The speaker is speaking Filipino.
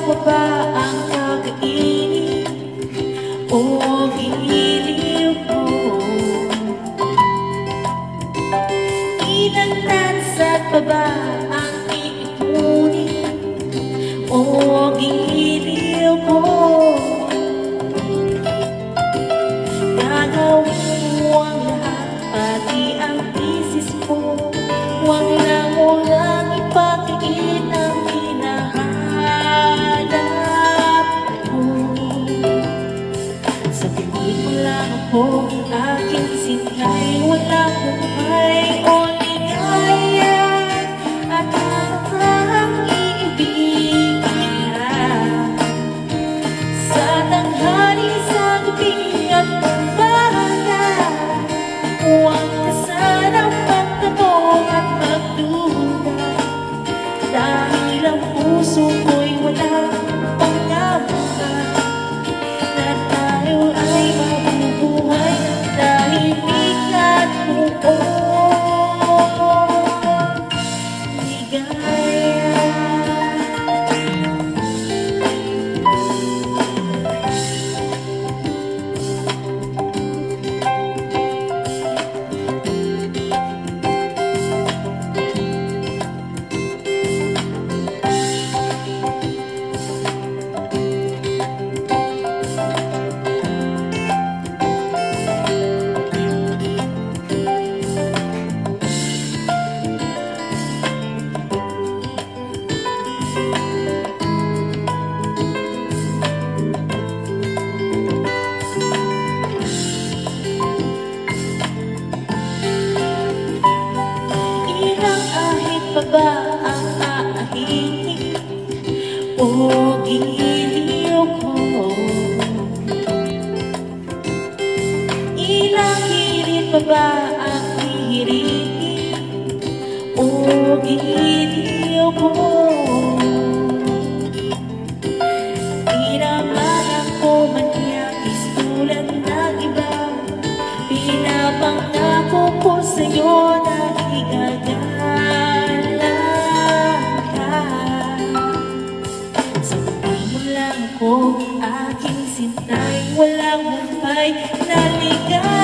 pa ba ang kakainin o hihiliw ko? Ilang tansa't pa ba ang iipunin o giliw ko? Gagawin mo ang lahat, pati ang isis mo. Huwag lang mo lang ipakikita ang hinahanap ko. Sabihin mo lang ako, aking sinay, walang buhay o ligaya, at ang iibigin na sa tanghali, sa gabi at umaga. Huwag ka sanang magtanong at magduda, dahil ang puso ko'y walang pangabuhan na tayo ay mabubuhay ng tahimik at buong ligaya. Pa ba ang aahihin o giliw ko? Ilang hirit pa ba ang hihiritin o giliw ko? Di naman ako manyakis tulad ng iba, pinapangako ko sa'yo na igagalaw. Aking sintay, walang buhay na ligaya.